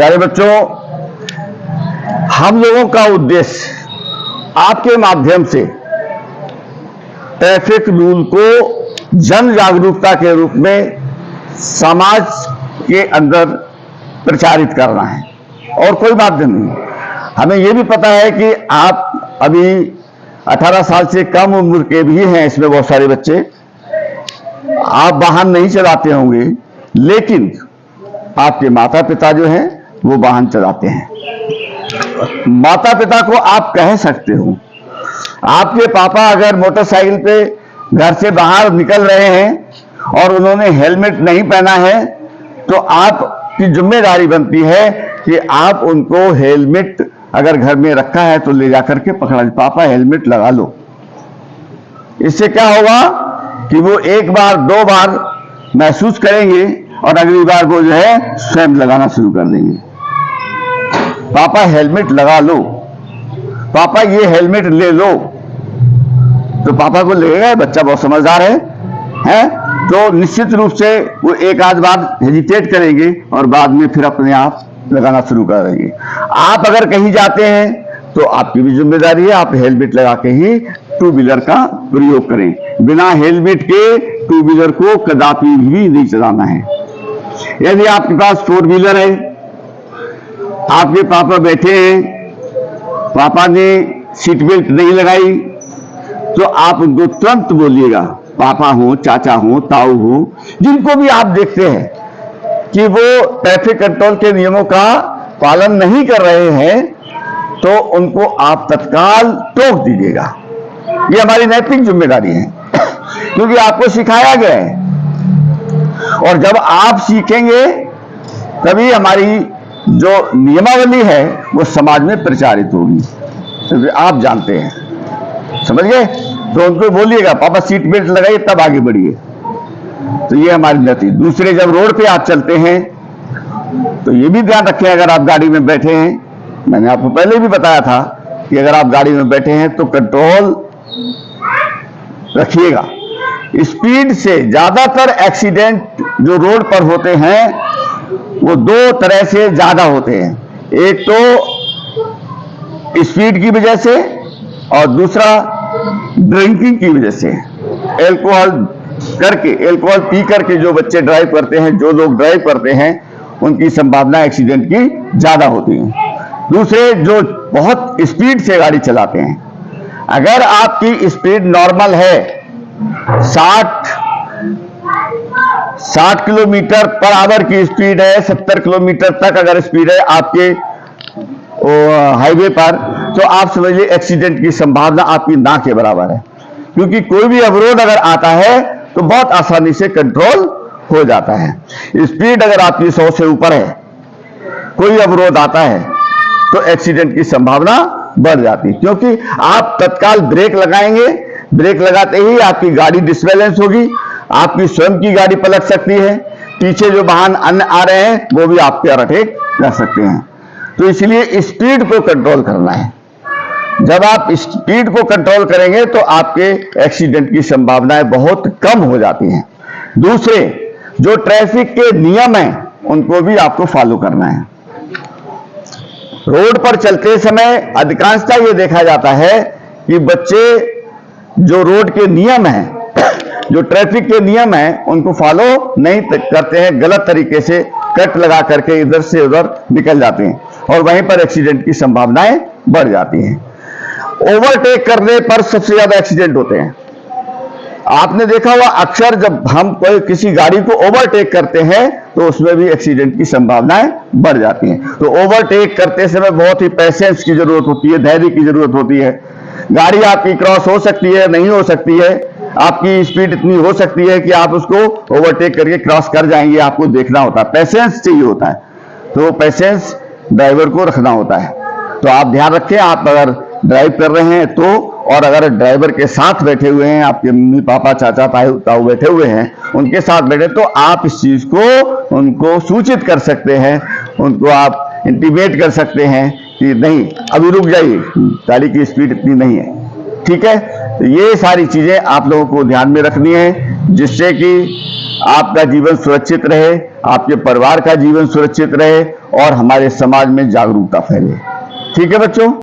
प्यारे बच्चों, हम लोगों का उद्देश्य आपके माध्यम से ट्रैफिक रूल को जन जागरूकता के रूप में समाज के अंदर प्रचारित करना है और कोई माध्यम नहीं। हमें यह भी पता है कि आप अभी 18 साल से कम उम्र के भी हैं, इसमें बहुत सारे बच्चे, आप वाहन नहीं चलाते होंगे, लेकिन आपके माता पिता जो हैं वो वाहन चलाते हैं। माता पिता को आप कह सकते हो, आपके पापा अगर मोटरसाइकिल पे घर से बाहर निकल रहे हैं और उन्होंने हेलमेट नहीं पहना है, तो आपकी जिम्मेदारी बनती है कि आप उनको हेलमेट अगर घर में रखा है तो ले जाकर के पकड़ा, पापा हेलमेट लगा लो। इससे क्या होगा कि वो एक बार दो बार महसूस करेंगे और अगली बार वो जो है स्वयं लगाना शुरू कर देंगे। पापा हेलमेट लगा लो, पापा ये हेलमेट ले लो, तो पापा को लगेगा बच्चा बहुत समझदार है? तो निश्चित रूप से वो एक आध बार हेजिटेट करेंगे और बाद में फिर अपने आप लगाना शुरू कर देंगे। आप अगर कहीं जाते हैं तो आपकी भी जिम्मेदारी है, आप हेलमेट लगा के ही टू व्हीलर का प्रयोग करें। बिना हेलमेट के टू व्हीलर को कदापि भी नहीं चलाना है। यदि आपके पास फोर व्हीलर है, आपके पापा बैठे हैं, पापा ने सीट बेल्ट नहीं लगाई, तो आप उनको तुरंत बोलिएगा, पापा हो, चाचा हो, ताऊ हो, जिनको भी आप देखते हैं कि वो ट्रैफिक कंट्रोल के नियमों का पालन नहीं कर रहे हैं, तो उनको आप तत्काल टोक दीजिएगा। ये हमारी नैतिक जिम्मेदारी है, क्योंकि आपको सिखाया गया है, और जब आप सीखेंगे तभी हमारी जो नियमावली है वो समाज में प्रचारित होगी। तो आप जानते हैं, समझ गए? तो उनको बोलिएगा पापा सीट बेल्ट लगाइए, तब आगे बढ़िए। तो ये हमारी नीति। दूसरे, जब रोड पे आप चलते हैं तो ये भी ध्यान रखें, अगर आप गाड़ी में बैठे हैं, मैंने आपको पहले भी बताया था कि अगर आप गाड़ी में बैठे हैं तो कंट्रोल रखिएगा। स्पीड से ज्यादातर एक्सीडेंट जो रोड पर होते हैं वो दो तरह से ज्यादा होते हैं। एक तो स्पीड की वजह से और दूसरा ड्रिंकिंग की वजह से। अल्कोहल पी करके जो बच्चे ड्राइव करते हैं, जो लोग ड्राइव करते हैं, उनकी संभावना एक्सीडेंट की ज्यादा होती है। दूसरे, जो बहुत स्पीड से गाड़ी चलाते हैं। अगर आपकी स्पीड नॉर्मल है, 60 किलोमीटर पर आवर की स्पीड है, 70 किलोमीटर तक अगर स्पीड है आपके हाईवे पर, तो आप समझिए एक्सीडेंट की संभावना आपकी ना के बराबर है। क्योंकि कोई भी अवरोध अगर आता है तो बहुत आसानी से कंट्रोल हो जाता है। स्पीड अगर आपकी 100 से ऊपर है, कोई अवरोध आता है तो एक्सीडेंट की संभावना बढ़ जाती है, क्योंकि आप तत्काल ब्रेक लगाएंगे, ब्रेक लगाते ही आपकी गाड़ी डिसबैलेंस होगी, आपकी स्वयं की गाड़ी पलट सकती है, पीछे जो वाहन अन्य आ रहे हैं वो भी आप पे अटैक कर सकते हैं। तो इसलिए स्पीड को कंट्रोल करना है। जब आप स्पीड को कंट्रोल करेंगे तो आपके एक्सीडेंट की संभावनाएं बहुत कम हो जाती हैं। दूसरे, जो ट्रैफिक के नियम हैं उनको भी आपको फॉलो करना है। रोड पर चलते समय अधिकांशतः ये देखा जाता है कि बच्चे जो रोड के नियम हैं, जो ट्रैफिक के नियम हैं, उनको फॉलो नहीं करते हैं, गलत तरीके से कट लगा करके इधर से उधर निकल जाते हैं और वहीं पर एक्सीडेंट की संभावनाएं बढ़ जाती हैं। ओवरटेक करने पर सबसे ज्यादा एक्सीडेंट होते हैं। आपने देखा हुआ अक्सर जब हम कोई किसी गाड़ी को ओवरटेक करते हैं तो उसमें भी एक्सीडेंट की संभावनाएं बढ़ जाती हैं। तो ओवरटेक करते समय बहुत ही पेशेंस की जरूरत होती है, धैर्य की जरूरत होती है। गाड़ी आपकी क्रॉस हो सकती है, नहीं हो सकती है, आपकी स्पीड इतनी हो सकती है कि आप उसको ओवरटेक करके क्रॉस कर जाएंगे, आपको देखना होता है, पेशेंस चाहिए होता है। तो पेशेंस ड्राइवर को रखना होता है। तो आप ध्यान रखें, आप अगर ड्राइव कर रहे हैं तो, और अगर ड्राइवर के साथ बैठे हुए हैं, आपके मम्मी पापा चाचा ताऊ बैठे हुए हैं, उनके साथ बैठे, तो आप इस चीज को उनको सूचित कर सकते हैं, उनको आप इंटीमेट कर सकते हैं कि नहीं अभी रुक जाइए, गाड़ी की स्पीड इतनी नहीं है, ठीक है। तो ये सारी चीजें आप लोगों को ध्यान में रखनी है। जिससे कि आपका जीवन सुरक्षित रहे, आपके परिवार का जीवन सुरक्षित रहे और हमारे समाज में जागरूकता फैले। ठीक है बच्चों।